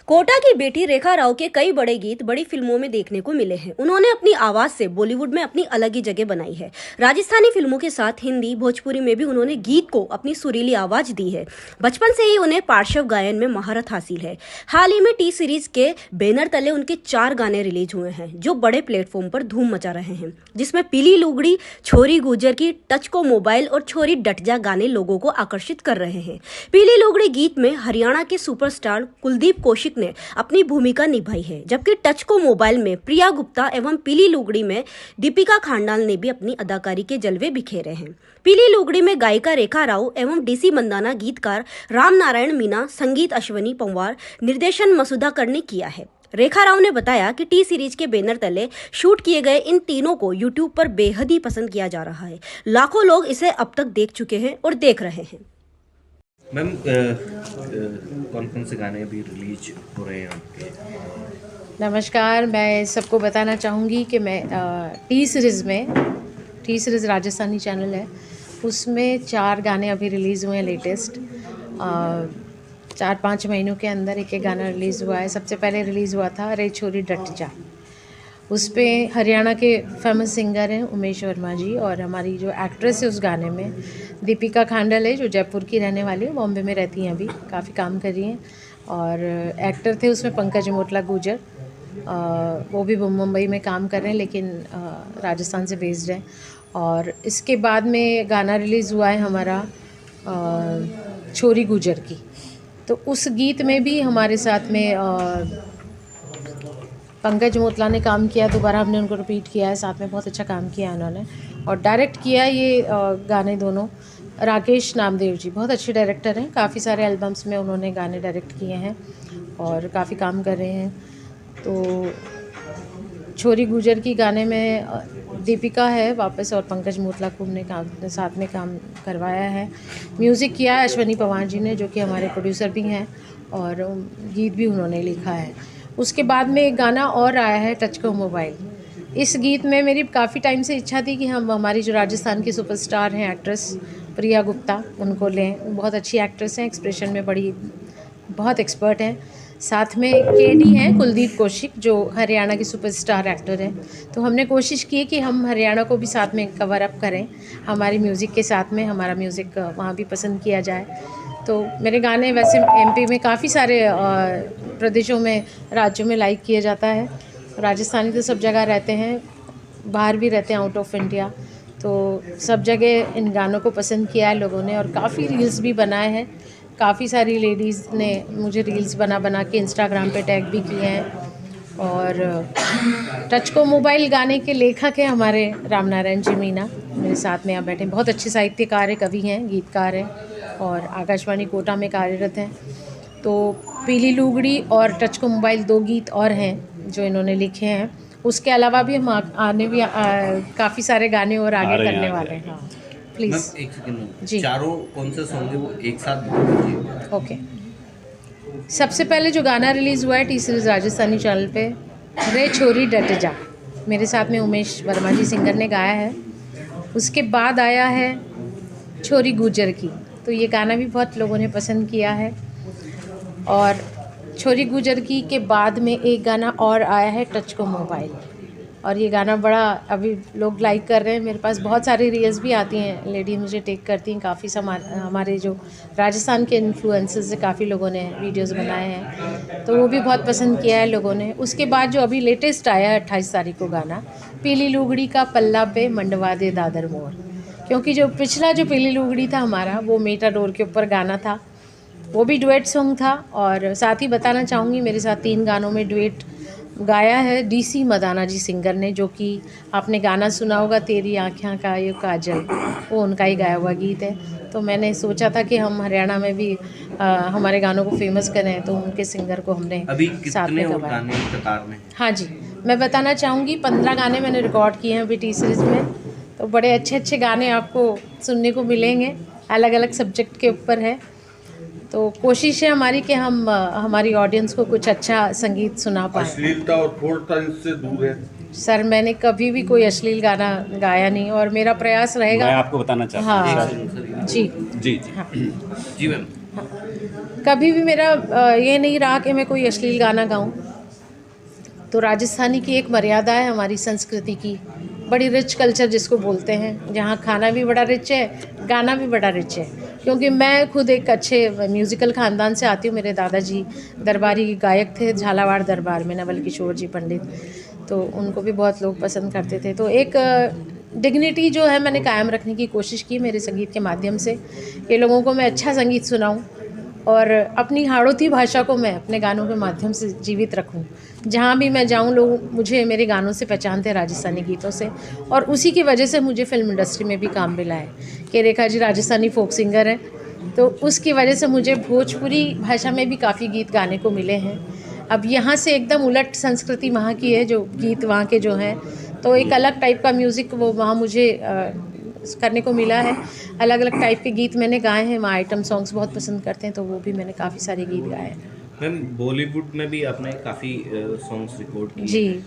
कोटा की बेटी रेखा राव के कई बड़े गीत बड़ी फिल्मों में देखने को मिले हैं। उन्होंने अपनी आवाज से बॉलीवुड में अपनी अलग ही जगह बनाई है। राजस्थानी फिल्मों के साथ हिंदी भोजपुरी में भी उन्होंने गीत को अपनी सुरीली आवाज दी है। बचपन से ही उन्हें पार्श्व गायन में महारत हासिल है। हाल ही में टी सीरीज के बैनर तले उनके 4 गाने रिलीज हुए हैं जो बड़े प्लेटफॉर्म पर धूम मचा रहे हैं, जिसमें पीली लुगड़ी, छोरी गुजर की, टच को मोबाइल और छोरी डट जा गाने लोगों को आकर्षित कर रहे हैं। पीली लुगड़ी गीत में हरियाणा के सुपरस्टार कुलदीप कौशिक ने अपनी भूमिका निभाई है, जबकि टच को मोबाइल में प्रिया गुप्ता एवं पीली लुगड़ी में दीपिका खांडाल ने भी अपनी अदाकारी के जलवे बिखेरे हैं। पीली लुगड़ी में गायिका रेखा राव एवं डीसी मंदाना, गीतकार राम नारायण मीना, संगीत अश्वनी पंवार, निर्देशन मसूदा ने किया है। रेखा राव ने बताया कि टी सीरीज के बैनर तले शूट किए गए इन तीनों को यूट्यूब पर बेहद ही पसंद किया जा रहा है। लाखों लोग इसे अब तक देख चुके हैं और देख रहे हैं। मैम, कौन कौन से गाने अभी रिलीज हो रहे हैं आपके? नमस्कार, मैं सबको बताना चाहूँगी कि मैं टी सीरीज़ राजस्थानी चैनल है, उसमें 4 गाने अभी रिलीज़ हुए हैं लेटेस्ट। 4-5 महीनों के अंदर एक गाना रिलीज़ हुआ है। सबसे पहले रिलीज़ हुआ था रे छोरी डट जा। उस पर हरियाणा के फेमस सिंगर हैं उमेश वर्मा जी, और हमारी जो एक्ट्रेस है उस गाने में दीपिका खांडल है, जो जयपुर की रहने वाली है, बॉम्बे में रहती हैं, अभी काफ़ी काम कर रही हैं। और एक्टर थे उसमें पंकज मोटला गुजर, वो भी मुंबई में काम कर रहे हैं लेकिन राजस्थान से बेस्ड हैं। और इसके बाद में गाना रिलीज़ हुआ है हमारा छोरी गुजर की, तो उस गीत में भी हमारे साथ में पंकज मोटला ने काम किया। दोबारा हमने उनको रिपीट किया है, साथ में बहुत अच्छा काम किया है उन्होंने। और डायरेक्ट किया ये गाने दोनों राकेश नामदेव जी, बहुत अच्छे डायरेक्टर हैं। काफ़ी सारे एल्बम्स में उन्होंने गाने डायरेक्ट किए हैं और काफ़ी काम कर रहे हैं। तो छोरी गुजर की गाने में दीपिका है वापस, और पंकज मोटला को हमने साथ में काम करवाया है। म्यूज़िक किया है अश्वनी पंवार जी ने, जो कि हमारे प्रोड्यूसर भी हैं, और गीत भी उन्होंने लिखा है। उसके बाद में एक गाना और आया है टच को मोबाइल। इस गीत में मेरी काफ़ी टाइम से इच्छा थी कि हम हमारी जो राजस्थान की सुपरस्टार हैं एक्ट्रेस प्रिया गुप्ता, उनको लें। बहुत अच्छी एक्ट्रेस हैं, एक्सप्रेशन में बहुत एक्सपर्ट हैं। साथ में केडी हैं कुलदीप कौशिक, जो हरियाणा की सुपरस्टार एक्टर हैं। तो हमने कोशिश की कि हम हरियाणा को भी साथ में कवर अप करें, हमारी म्यूज़िक के साथ में हमारा म्यूज़िक वहाँ भी पसंद किया जाए। तो मेरे गाने वैसे एमपी में काफ़ी सारे प्रदेशों में, राज्यों में लाइक किया जाता है। राजस्थानी तो सब जगह रहते हैं, बाहर भी रहते हैं, आउट ऑफ इंडिया, तो सब जगह इन गानों को पसंद किया है लोगों ने। और काफ़ी रील्स भी बनाए हैं, काफ़ी सारी लेडीज़ ने मुझे रील्स बना के इंस्टाग्राम पे टैग भी किए हैं। और टच को मोबाइल गाने के लेखक हैं हमारे राम नारायण जी मीना, मेरे साथ में यहाँ बैठे। बहुत अच्छे साहित्यकार हैं, कवि हैं, गीतकार हैं, और आकाशवाणी कोटा में कार्यरत हैं। तो पीली लुगड़ी और टच को मोबाइल 2 गीत और हैं जो इन्होंने लिखे हैं। उसके अलावा भी हम आने भी काफ़ी सारे गाने और आगे करने वाले हैं। हाँ, प्लीज़ एक सेकंड जी। चारों कौन से सॉन्ग है वो एक साथ बोलिए। ओके, सबसे पहले जो गाना रिलीज़ हुआ है टी सीरीज़ राजस्थानी चैनल पे, रे छोरी डट जा, मेरे साथ में उमेश वर्मा जी सिंगर ने गाया है। उसके बाद आया है छोरी गुजर की, तो ये गाना भी बहुत लोगों ने पसंद किया है। और छोरी गुजर की के बाद में एक गाना और आया है टच को मोबाइल, और ये गाना बड़ा अभी लोग लाइक कर रहे हैं। मेरे पास बहुत सारी रील्स भी आती हैं, लेडी मुझे टेक करती हैं। काफ़ी हमारे जो राजस्थान के इन्फ्लुएंसर्स से काफ़ी लोगों ने वीडियोस बनाए हैं, तो वो भी बहुत पसंद किया है लोगों ने। उसके बाद जो अभी लेटेस्ट आया है 28 तारीख को गाना, पीली लुगड़ी का पल्ला पे मंडवा दे दादर मोर, क्योंकि जो पिछला जो पीली लुगड़ी था हमारा, वो मेटाडोर के ऊपर गाना था, वो भी डुएट सॉन्ग था। और साथ ही बताना चाहूँगी मेरे साथ 3 गानों में डुएट गाया है डीसी मंदाना जी सिंगर ने, जो कि आपने गाना सुना होगा तेरी आँखें का ये काजल, वो उनका ही गाया हुआ गीत है। तो मैंने सोचा था कि हम हरियाणा में भी हमारे गानों को फेमस करें, तो उनके सिंगर को हमने अभी साथ में कितने गवाया। गाने कतार में? हाँ जी, मैं बताना चाहूँगी 15 गाने मैंने रिकॉर्ड किए हैं अभी टी सीरीज़ में। तो बड़े अच्छे अच्छे गाने आपको सुनने को मिलेंगे, अलग अलग सब्जेक्ट के ऊपर है। तो कोशिश है हमारी कि हम हमारी ऑडियंस को कुछ अच्छा संगीत सुना पाएँ। अश्लीलता और फोड़ता इससे दूर है। सर, मैंने कभी भी कोई अश्लील गाना गाया नहीं, और मेरा प्रयास रहेगा। मैं आपको बताना चाहता हूँ। हाँ जी जी जी हाँ जी मैम। कभी भी मेरा ये नहीं रहा कि मैं कोई अश्लील गाना गाऊं। तो राजस्थानी की एक मर्यादा है हमारी संस्कृति की, बड़ी रिच कल्चर जिसको बोलते हैं, जहाँ खाना भी बड़ा रिच है, गाना भी बड़ा रिच है। क्योंकि मैं खुद एक अच्छे म्यूज़िकल ख़ानदान से आती हूँ। मेरे दादाजी दरबारी गायक थे झालावाड़ दरबार में, नवल किशोर जी पंडित, तो उनको भी बहुत लोग पसंद करते थे। तो एक डिग्निटी जो है मैंने कायम रखने की कोशिश की मेरे संगीत के माध्यम से, कि लोगों को मैं अच्छा संगीत सुनाऊं और अपनी हाड़ौती भाषा को मैं अपने गानों के माध्यम से जीवित रखूं। जहाँ भी मैं जाऊं लोग मुझे मेरे गानों से पहचानते हैं, राजस्थानी गीतों से, और उसी की वजह से मुझे फिल्म इंडस्ट्री में भी काम मिला है कि रेखा जी राजस्थानी फोक सिंगर हैं, तो उसकी वजह से मुझे भोजपुरी भाषा में भी काफ़ी गीत गाने को मिले हैं। अब यहाँ से एकदम उलट संस्कृति वहाँ की है, जो गीत वहाँ के जो हैं, तो एक अलग टाइप का म्यूज़िक वो वहाँ मुझे करने को मिला है। अलग अलग टाइप के गीत मैंने गाए हैं, वहाँ आइटम सॉन्ग्स बहुत पसंद करते हैं, तो वो भी मैंने काफ़ी सारे गीत गाए हैं। मैम बॉलीवुड में भी आपने काफ़ी सॉन्ग्स रिकॉर्ड किए जी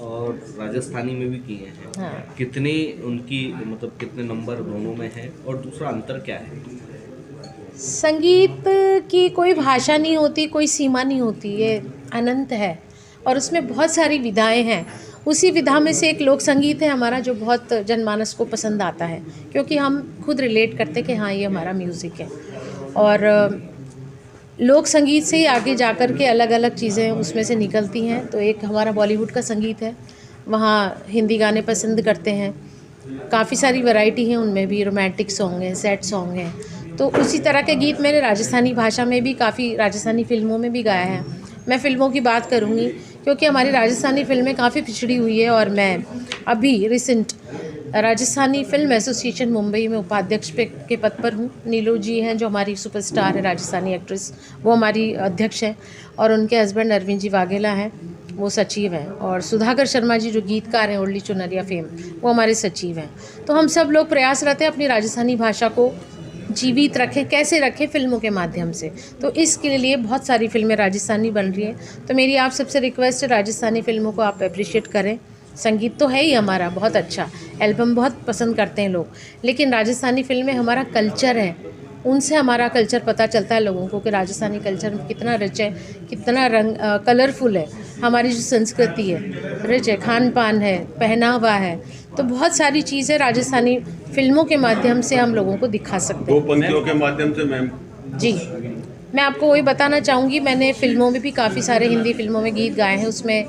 और राजस्थानी में भी किए हैं। हाँ। कितने उनकी मतलब कितने नंबर दोनों में है और दूसरा अंतर क्या है? संगीत की कोई भाषा नहीं होती, कोई सीमा नहीं होती, ये अनंत है और उसमें बहुत सारी विधाएं हैं। उसी विधा में से एक लोक संगीत है हमारा, जो बहुत जनमानस को पसंद आता है, क्योंकि हम खुद रिलेट करते कि हाँ ये हमारा म्यूज़िक है। और लोक संगीत से ही आगे जाकर के अलग अलग चीज़ें उसमें से निकलती हैं। तो एक हमारा बॉलीवुड का संगीत है, वहाँ हिंदी गाने पसंद करते हैं, काफ़ी सारी वैरायटी है, उनमें भी रोमांटिक सॉन्ग हैं, सैड सॉन्ग हैं। तो उसी तरह के गीत मैंने राजस्थानी भाषा में भी काफ़ी राजस्थानी फिल्मों में भी गाया है। मैं फ़िल्मों की बात करूँगी क्योंकि हमारी राजस्थानी फ़िल्में काफ़ी पिछड़ी हुई है, और मैं अभी recent Rajasthani film association Mumbai में उपाध्यक्ष के पद पर हूँ। नीलू जी हैं जो हमारी सुपरस्टार है राजस्थानी एक्ट्रेस, वो हमारी अध्यक्ष हैं, और उनके हस्बैंड अरविंद जी वाघेला हैं, वो सचिव हैं, और सुधाकर शर्मा जी जो गीतकार हैं ओल्डी चुनरिया फेम, वो हमारे सचिव हैं। तो हम सब लोग प्रयासरत हैं अपनी राजस्थानी भाषा को जीवित रखें। कैसे रखें? फिल्मों के माध्यम से। तो इसके लिए बहुत सारी फिल्में राजस्थानी बन रही हैं। तो मेरी आप सबसे रिक्वेस्ट है, राजस्थानी फिल्मों को आप अप्रिशिएट करें। संगीत तो है ही हमारा बहुत अच्छा, एल्बम बहुत पसंद करते हैं लोग, लेकिन राजस्थानी फिल्में हमारा कल्चर है, उनसे हमारा कल्चर पता चलता है लोगों को कि राजस्थानी कल्चर कितना रिच है, कितना रंग कलरफुल है। हमारी जो संस्कृति है रिच है, खान पान है, पहनावा है, तो बहुत सारी चीज़ें राजस्थानी फिल्मों के माध्यम से हम लोगों को दिखा सकते हैं। दो पंक्तियों के माध्यम से मैम। जी, मैं आपको वही बताना चाहूँगी, मैंने फ़िल्मों में भी काफ़ी सारे हिंदी फिल्मों में गीत गाए हैं। उसमें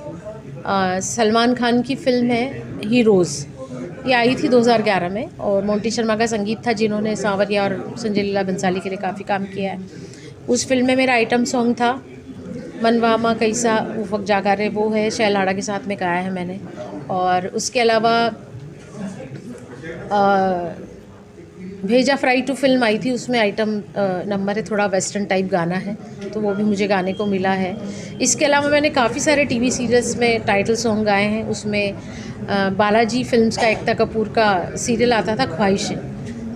सलमान खान की फ़िल्म है हीरोज़, ये आई थी 2011 में, और मोंटी शर्मा का संगीत था, जिन्होंने सांवरिया और संजय लीला बंसाली के लिए काफ़ी काम किया है। उस फिल्म में मेरा आइटम सॉन्ग था मनवामा कैसा उफक जागा रे, वो है शैलाड़ा के साथ में गाया है मैंने। और उसके अलावा भेजा फ्राई टू फिल्म आई थी, उसमें आइटम नंबर है, थोड़ा वेस्टर्न टाइप गाना है, तो वो भी मुझे गाने को मिला है। इसके अलावा मैंने काफ़ी सारे टीवी सीरियल्स में टाइटल सॉन्ग गाए हैं। उसमें बालाजी फिल्म्स का एकता कपूर का सीरियल आता था ख्वाहिशें,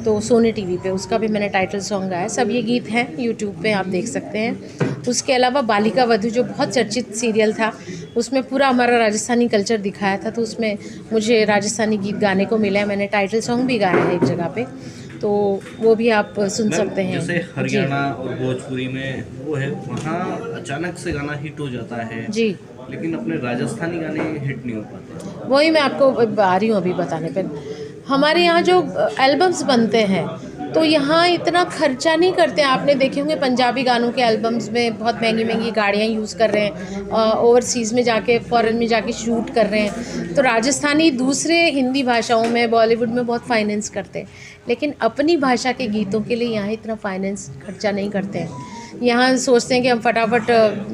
तो सोनी टीवी पे, उसका भी मैंने टाइटल सॉन्ग गाया। सब ये गीत हैं यूट्यूब पे, आप देख सकते हैं। उसके अलावा बालिका वधू जो बहुत चर्चित सीरियल था, उसमें पूरा हमारा राजस्थानी कल्चर दिखाया था, तो उसमें मुझे राजस्थानी गीत गाने को मिला है। मैंने टाइटल सॉन्ग भी गाया है एक जगह पे, तो वो भी आप सुन सकते हैं। जैसे हरियाणा और भोजपुरी में वो है, वहाँ अचानक से गाना हिट हो जाता है जी, लेकिन अपने राजस्थानी गाने हिट नहीं हो पाते। वही मैं आपको आ रही हूँ अभी बताने पे। हमारे यहाँ जो एल्बम्स बनते हैं, तो यहाँ इतना खर्चा नहीं करते हैं। आपने देखे होंगे पंजाबी गानों के एल्बम्स में बहुत महंगी महंगी गाड़ियाँ यूज़ कर रहे हैं, ओवरसीज़ में जाके फॉरेन में जाके शूट कर रहे हैं। तो राजस्थानी दूसरे हिंदी भाषाओं में बॉलीवुड में बहुत फाइनेंस करते हैं, लेकिन अपनी भाषा के गीतों के लिए यहाँ इतना फाइनेंस खर्चा नहीं करते हैं। यहाँ सोचते हैं कि हम फटाफट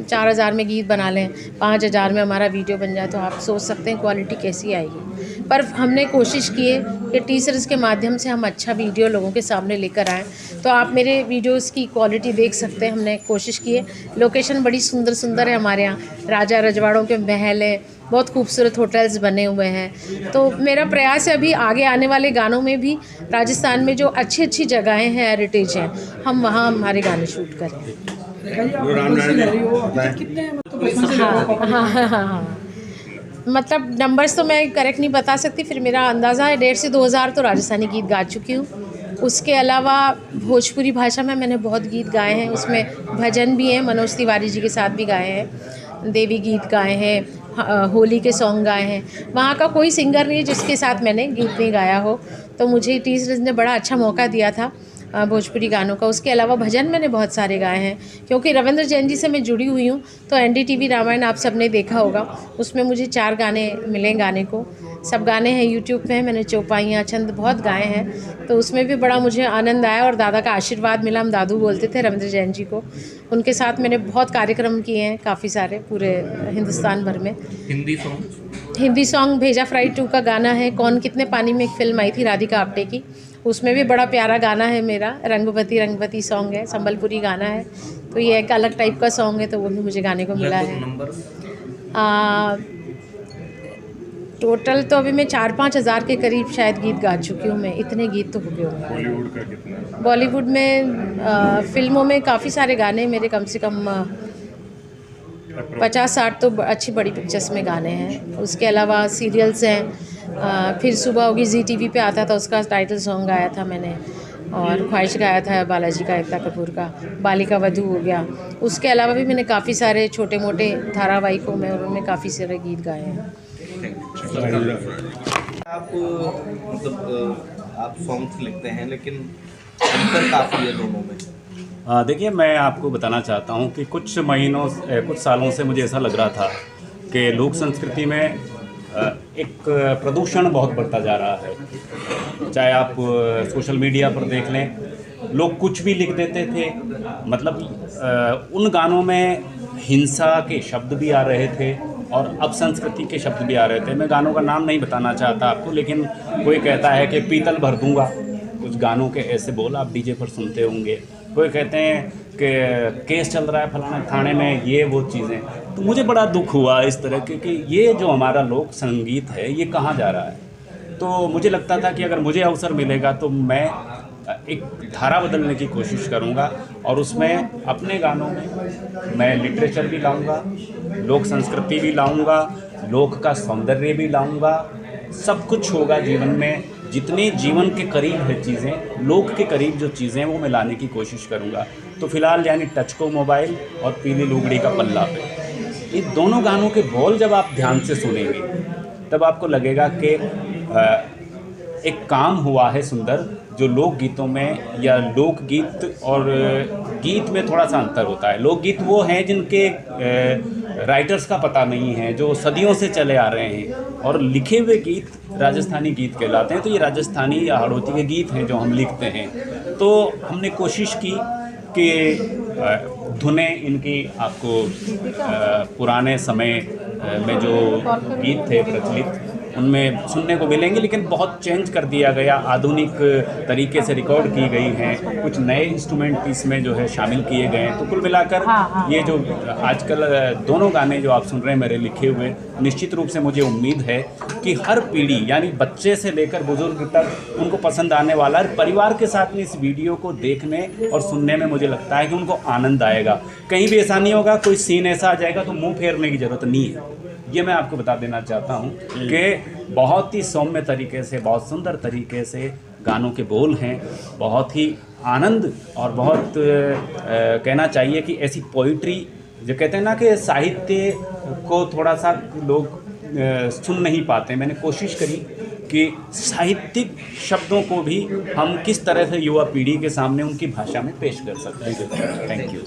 4000 में गीत बना लें, 5000 में हमारा वीडियो बन जाए, तो आप सोच सकते हैं क्वालिटी कैसी आएगी। पर हमने कोशिश की है कि टी सीरीज़ के माध्यम से हम अच्छा वीडियो लोगों के सामने लेकर आएँ। तो आप मेरे वीडियोस की क्वालिटी देख सकते हैं, हमने कोशिश की है। लोकेशन बड़ी सुंदर सुंदर है हमारे यहाँ, राजा रजवाड़ों के महल हैं, बहुत खूबसूरत होटल्स बने हुए हैं। तो मेरा प्रयास है अभी आगे आने वाले गानों में भी राजस्थान में जो अच्छी अच्छी जगहें हैं, हेरिटेज हैं, हम वहाँ हमारे गाने शूट करें। हाँ, मतलब नंबर्स तो मैं करेक्ट नहीं बता सकती, फिर मेरा अंदाज़ा है 1,500 से 2,000 तो राजस्थानी गीत गा चुकी हूँ। उसके अलावा भोजपुरी भाषा में मैंने बहुत गीत गाए हैं, उसमें भजन भी हैं, मनोज तिवारी जी के साथ भी गाए हैं, देवी गीत गाए हैं, होली के सॉन्ग गाए हैं। वहाँ का कोई सिंगर नहीं है जिसके साथ मैंने गीत नहीं गाया हो, तो मुझे टी सीरीज़ ने बड़ा अच्छा मौका दिया था भोजपुरी गानों का। उसके अलावा भजन मैंने बहुत सारे गाए हैं, क्योंकि रविंद्र जैन जी से मैं जुड़ी हुई हूँ। तो एनडीटीवी रामायण आप सबने देखा होगा, उसमें मुझे 4 गाने मिले गाने को। सब गाने हैं यूट्यूब पे हैं, मैंने चौपाइयाँ छंद बहुत गाए हैं, तो उसमें भी बड़ा मुझे आनंद आया और दादा का आशीर्वाद मिला। हम दादू बोलते थे रविंद्र जैन जी को। उनके साथ मैंने बहुत कार्यक्रम किए हैं, काफ़ी सारे, पूरे हिंदुस्तान भर में। हिंदी सॉन्ग भेजा फ्राई 2 का गाना है, कौन कितने पानी में एक फ़िल्म आई थी राधिका आप्टे की, उसमें भी बड़ा प्यारा गाना है मेरा। रंगवती रंगवती सॉन्ग है, संबलपुरी गाना है, तो ये एक अलग टाइप का सॉन्ग है, तो वो भी मुझे गाने को मिला है। टोटल तो अभी मैं 4-5 हज़ार के करीब शायद गीत गा चुकी हूँ मैं, इतने गीत तो हो गए होंगे। बॉलीवुड का कितना? बॉलीवुड में फिल्मों में काफ़ी सारे गाने मेरे, कम से कम 50-60 तो अच्छी बड़ी पिक्चर्स में गाने हैं। उसके अलावा सीरियल्स हैं, फिर सुबह होगी जी टीवी पे आता था, उसका टाइटल सॉन्ग गाया था मैंने, और ख्वाहिश गाया था बालाजी का, एकता कपूर का, बालिका वधू हो गया। उसके अलावा भी मैंने काफ़ी सारे छोटे मोटे धारावाहिकों में और उनमें काफ़ी सारे गीत गाए हैं। आप मतलब आप सॉन्ग्स लिखते हैं, लेकिन अंतर काफ़ी है दोनों में। देखिए, मैं आपको बताना चाहता हूँ कि कुछ सालों से मुझे ऐसा लग रहा था कि लोक संस्कृति में एक प्रदूषण बहुत बढ़ता जा रहा है। चाहे आप सोशल मीडिया पर देख लें, लोग कुछ भी लिख देते थे, मतलब उन गानों में हिंसा के शब्द भी आ रहे थे और अपसंस्कृति के शब्द भी आ रहे थे। मैं गानों का नाम नहीं बताना चाहता आपको, लेकिन कोई कहता है कि पीतल भर दूंगा, कुछ गानों के ऐसे बोल आप डीजे पर सुनते होंगे। कोई कहते हैं कि केस चल रहा है फलाना थाने में, ये वो चीज़ें। तो मुझे बड़ा दुख हुआ इस तरह के कि ये जो हमारा लोक संगीत है ये कहाँ जा रहा है। तो मुझे लगता था कि अगर मुझे अवसर मिलेगा तो मैं एक धारा बदलने की कोशिश करूंगा, और उसमें अपने गानों में मैं लिटरेचर भी लाऊंगा, लोक संस्कृति भी लाऊंगा, लोक का सौंदर्य भी लाऊंगा। सब कुछ होगा जीवन में, जितने जीवन के करीब है चीज़ें, लोक के करीब जो चीज़ें वो मैं लाने की कोशिश करूंगा। तो फिलहाल यानी टच को मोबाइल और पीली लुगड़ी का पल्ला पे, ये दोनों गानों के बोल जब आप ध्यान से सुनेंगे तब आपको लगेगा कि एक काम हुआ है सुंदर, जो लोकगीतों में या लोकगीत और गीत में थोड़ा सा अंतर होता है। लोकगीत वो हैं जिनके राइटर्स का पता नहीं है, जो सदियों से चले आ रहे हैं, और लिखे हुए गीत राजस्थानी गीत कहलाते हैं। तो ये राजस्थानी या हाड़ौती के गीत हैं जो हम लिखते हैं। तो हमने कोशिश की कि धुनें इनकी आपको पुराने समय में जो गीत थे प्रचलित उनमें सुनने को मिलेंगे, लेकिन बहुत चेंज कर दिया गया, आधुनिक तरीके से रिकॉर्ड की गई हैं, कुछ नए इंस्ट्रूमेंट इसमें जो है शामिल किए गए हैं। तो कुल मिलाकर ये जो आजकल दोनों गाने जो आप सुन रहे हैं मेरे लिखे हुए, निश्चित रूप से मुझे उम्मीद है कि हर पीढ़ी यानी बच्चे से लेकर बुजुर्ग तक उनको पसंद आने वाला है। परिवार के साथ में इस वीडियो को देखने और सुनने में मुझे लगता है कि उनको आनंद आएगा। कहीं भी ऐसा नहीं होगा कोई सीन ऐसा आ जाएगा तो मुँह फेरने की ज़रूरत नहीं है। ये मैं आपको बता देना चाहता हूँ कि बहुत ही सौम्य तरीके से, बहुत सुंदर तरीके से गानों के बोल हैं, बहुत ही आनंद, और बहुत कहना चाहिए कि ऐसी पोइट्री जो कहते हैं ना कि साहित्य को थोड़ा सा लोग सुन नहीं पाते। मैंने कोशिश करी कि साहित्यिक शब्दों को भी हम किस तरह से युवा पीढ़ी के सामने उनकी भाषा में पेश कर सकते हैं। Thank you.